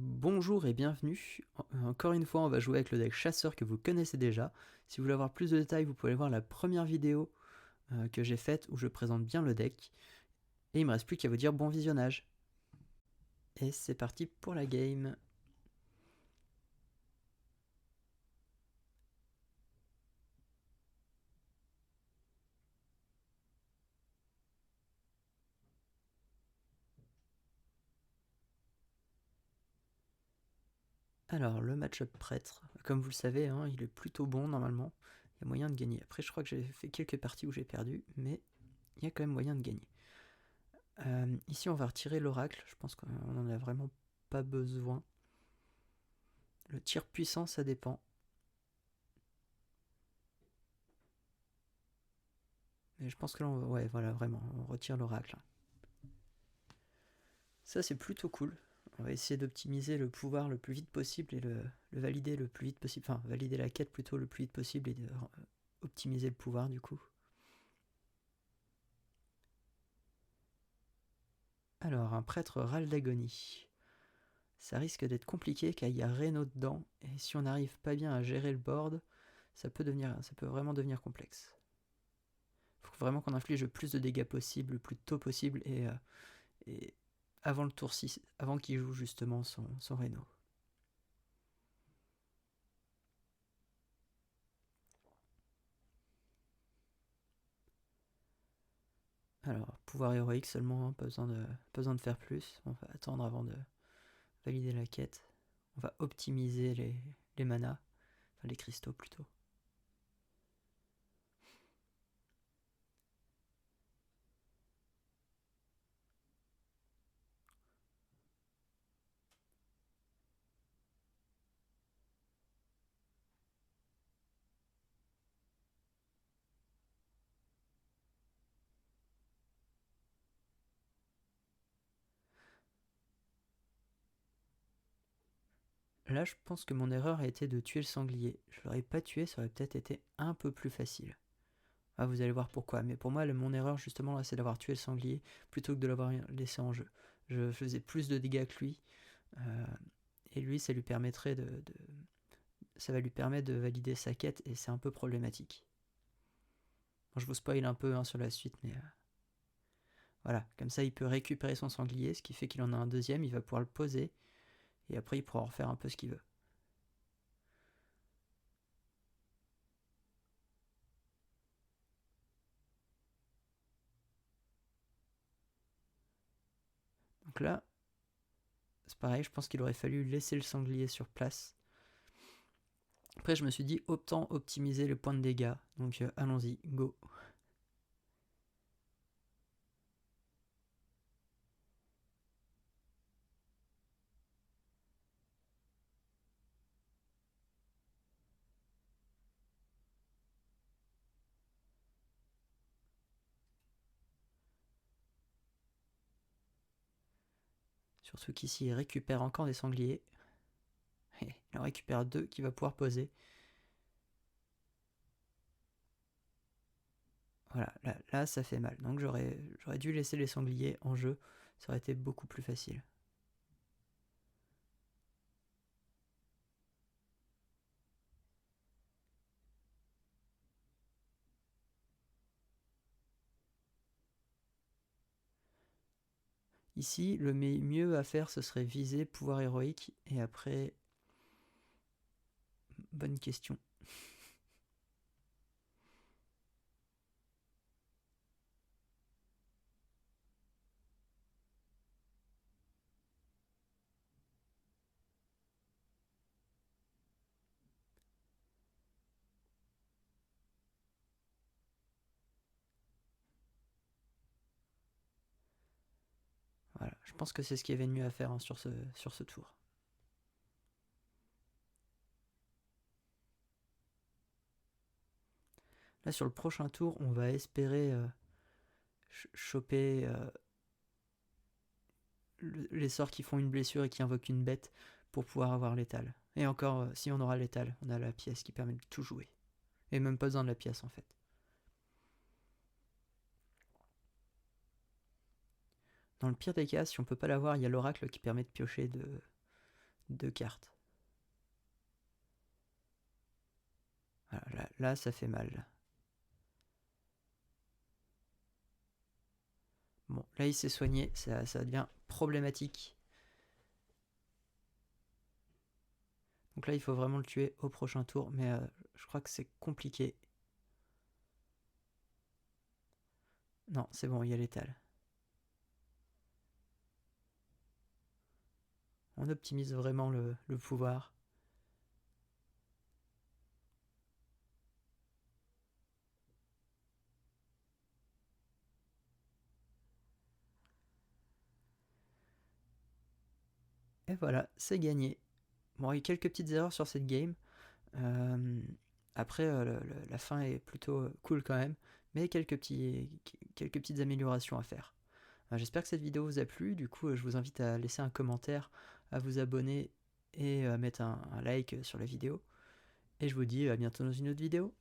Bonjour et bienvenue. Encore une fois, on va jouer avec le deck chasseur que vous connaissez déjà. Si vous voulez avoir plus de détails, vous pouvez aller voir la première vidéo que j'ai faite où je présente bien le deck. Et il me reste plus qu'à vous dire bon visionnage. Et c'est parti pour la game. Alors, le match-up prêtre, comme vous le savez, hein, il est plutôt bon normalement. Il y a moyen de gagner. Après, je crois que j'ai fait quelques parties où j'ai perdu, mais il y a quand même moyen de gagner. Ici, on va retirer l'oracle. Je pense qu'on n'en a vraiment pas besoin. Le tir puissant, ça dépend. Mais je pense que là, ouais, voilà, vraiment, on retire l'oracle. Ça, c'est plutôt cool. On va essayer d'optimiser le pouvoir le plus vite possible et le valider le plus vite possible. Enfin, valider la quête plutôt le plus vite possible et optimiser le pouvoir du coup. Alors, un prêtre râle d'agonie. Ça risque d'être compliqué car il y a Reno dedans. Et si on n'arrive pas bien à gérer le board, ça peut vraiment devenir complexe. Il faut vraiment qu'on inflige le plus de dégâts possible, le plus tôt possible et avant le tour 6, avant qu'il joue justement son Reno. Alors, pouvoir héroïque seulement, hein, pas besoin de faire plus. On va attendre avant de valider la quête. On va optimiser les manas, enfin les cristaux plutôt. Là, je pense que mon erreur a été de tuer le sanglier. Je l'aurais pas tué, ça aurait peut-être été un peu plus facile. Ah, vous allez voir pourquoi. Mais pour moi, mon erreur, justement, là, c'est d'avoir tué le sanglier plutôt que de l'avoir laissé en jeu. Je faisais plus de dégâts que lui. euh, et lui, ça lui permettrait ça va lui permettre de valider sa quête et c'est un peu problématique. Bon, je vous spoil un peu hein, sur la suite, mais voilà, comme ça il peut récupérer son sanglier, ce qui fait qu'il en a un deuxième, il va pouvoir le poser, et après il pourra en refaire un peu ce qu'il veut. Donc là, c'est pareil, je pense qu'il aurait fallu laisser le sanglier sur place. Après je me suis dit, autant optimiser les points de dégâts, donc allons-y, go. Surtout qu'ici il récupère encore des sangliers. Il en récupère deux qu'il va pouvoir poser. Voilà, là ça fait mal. Donc j'aurais dû laisser les sangliers en jeu, ça aurait été beaucoup plus facile. Ici, le mieux à faire, ce serait viser pouvoir héroïque, et après... Bonne question. Voilà, je pense que c'est ce qu'il y avait de mieux à faire hein, sur ce tour. Là, sur le prochain tour, on va espérer choper les sorts qui font une blessure et qui invoquent une bête pour pouvoir avoir l'étal. Et encore, si on aura l'étal, on a la pièce qui permet de tout jouer. Et même pas besoin de la pièce en fait. Dans le pire des cas, si on peut pas l'avoir, il y a l'oracle qui permet de piocher 2 cartes. Voilà, là, ça fait mal. Bon, là, il s'est soigné, ça devient problématique. Donc là, il faut vraiment le tuer au prochain tour, mais je crois que c'est compliqué. Non, c'est bon, il y a l'étal. On optimise vraiment le pouvoir. Et voilà, c'est gagné. Bon, il y a eu quelques petites erreurs sur cette game. Après, la fin est plutôt cool quand même, mais quelques petites améliorations à faire. J'espère que cette vidéo vous a plu. Du coup, je vous invite à laisser un commentaire, à vous abonner et à mettre un like sur la vidéo. Et je vous dis à bientôt dans une autre vidéo.